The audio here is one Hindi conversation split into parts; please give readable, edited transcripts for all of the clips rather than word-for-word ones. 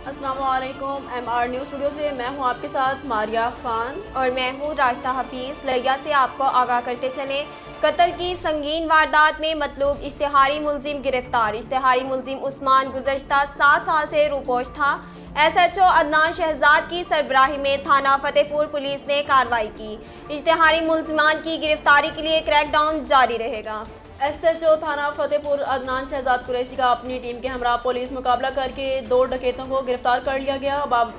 अस्सलामुअलैकुम। MR न्यूज़ स्टूडियो से मैं हूं आपके साथ मारिया खान और मैं हूं राशिदा हफीज़। लिया से आपको आगाह करते चले, कत्ल की संगीन वारदात में मतलूब इश्तिहारी मुलजिम गिरफ्तार। इश्तिहारी मुलजिम उस्मान गुज़श्ता 7 साल से रूपोश था। SHO अदनान शहजाद की सरबराही में थाना फतेहपुर पुलिस ने कार्रवाई की। इश्तिहारी मुलजिमान की गिरफ्तारी के लिए क्रैकडाउन जारी रहेगा। SHO थाना फतेहपुर अदनान शहजाद कुरैशी का अपनी टीम के हमरा पुलिस मुकाबला करके 2 डकैतों को गिरफ्तार कर लिया गया।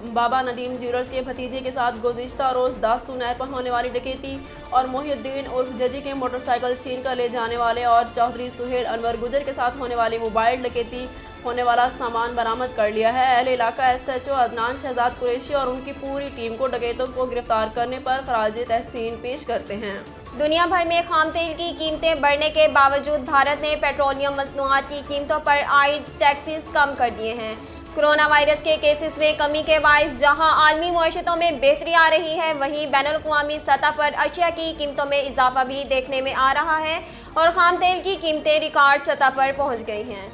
बाबा नदीम ज्वेलर्स के भतीजे के साथ गुज़िश्ता रोज़ दासू नहर पर होने वाली डकैती और मोहिउद्दीन उर्फ जजी के मोटरसाइकिल छीन कर ले जाने वाले और चौधरी सुहेल अनवर गुजर के साथ होने वाली मोबाइल डकैती होने वाला सामान बरामद कर लिया है। अहले इलाका SHO अदनान शहजाद कुरैशी और उनकी पूरी टीम को डकैतों को गिरफ्तार करने पर खराज तहसीन पेश करते हैं। दुनिया भर में खाम तेल की कीमतें बढ़ने के बावजूद भारत ने पेट्रोलियम मसनूआत की कीमतों पर आयद टैक्सेस कम कर दिए हैं। कोरोना वायरस के केसेस में कमी के बायस जहां आलमी मईशतों में बेहतरी आ रही है, वहीं बैनुल-अक़वामी सतह पर अशिया की कीमतों में इजाफा भी देखने में आ रहा है और खाम तेल की कीमतें रिकॉर्ड सतह पर पहुँच गई हैं।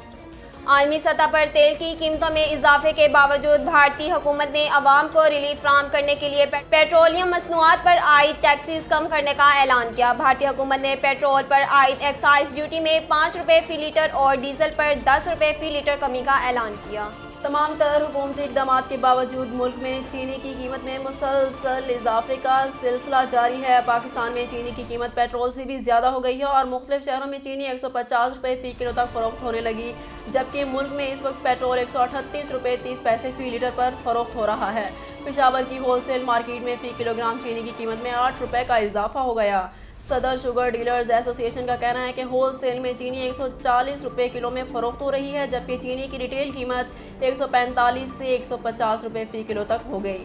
आलमी सतह पर तेल की कीमतों में इजाफे के बावजूद भारतीय हुकूमत ने अवाम को रिलीफ फराहम करने के लिए पेट्रोलियम मसनूआत पर आयद टैक्सेस कम करने का ऐलान किया। भारतीय हुकूमत ने पेट्रोल पर आयद एक्साइज ड्यूटी में 5 रुपये फ़ी लीटर और डीजल पर 10 रुपये फ़ी लीटर कमी का ऐलान किया। तमाम तर हुकूमती इक़दाम के बावजूद मुल्क में चीनी की कीमत में मुसलसल इजाफे का सिलसिला जारी है। पाकिस्तान में चीनी की कीमत पेट्रोल से भी ज़्यादा हो गई है और मुख्तलिफ शहरों में चीनी 150 रुपये फ़ी किलो तक फ़रोख्त होने लगी, जबकि मुल्क में इस वक्त पेट्रोल 138 रुपये 30 पैसे फ़ी लीटर पर फ़रोख्त हो रहा है। पेशावर की होलसेल मार्केट में फ़ी किलोग्राम चीनी की कीमत में 8 रुपये का इजाफा हो गया। सदर शुगर डीलर्स एसोसिएशन का कहना है कि होलसेल में चीनी 140 रुपये किलो में फ़रोख्त हो रही है, जबकि चीनी की रिटेल कीमत 145 से 150 रुपये फ़ी किलो तक हो गई।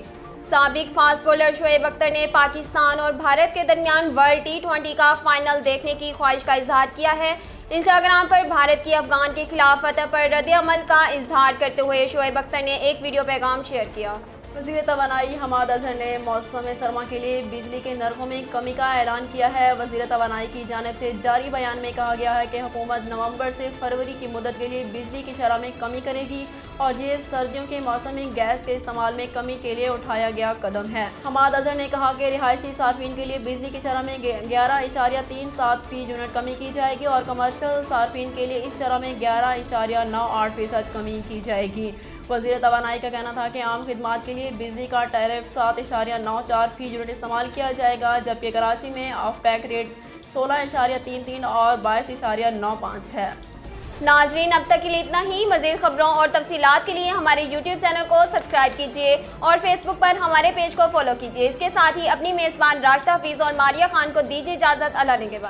साबिक फास्ट बॉलर शोएब अख्तर ने पाकिस्तान और भारत के दरमियान वर्ल्ड T20 का फाइनल देखने की ख्वाहिश का इजहार किया है। इंस्टाग्राम पर भारत की अफगान के खिलाफ फतह पर रद्द-ए-अमल का इजहार करते हुए शोएब अख्तर ने एक वीडियो पैगाम शेयर किया। वज़ीर तवानाई हमाद अजहर ने मौसम सरमा के लिए बिजली के नरखों में कमी का ऐलान किया है। वज़ीर तवानाई की जानिब से जारी बयान में कहा गया है कि हुकूमत नवंबर से फरवरी की मुद्दत के लिए बिजली की शरह में कमी करेगी और ये सर्दियों के मौसम में गैस के इस्तेमाल में कमी के लिए उठाया गया कदम है। हमाद अजहर ने कहा कि रिहायशी सार्फिन के लिए बिजली की शरह में 11.37 फ़ी यूनिट कमी की जाएगी और कमर्शल सार्फिन के लिए इस शरह में 11.98% कमी की जाएगी। वज़ीर तवानाई का कहना था कि आम खिदमात के लिए बिजली का टैरिफ 7.94 फ़ी यूनिट इस्तेमाल किया जाएगा, जबकि कराची में ऑफ पैक रेट 16.33 और 22.95 है। नाजरीन, अब तक के लिए इतना ही। मज़ीद खबरों और तफसीलात के लिए हमारे YouTube चैनल को सब्सक्राइब कीजिए और फेसबुक पर हमारे पेज को फॉलो कीजिए। इसके साथ ही अपनी मेज़बान राशिदा हफीज़ और मारिया खान को दीजिए इजाज़त। अल्लाह निगहबान।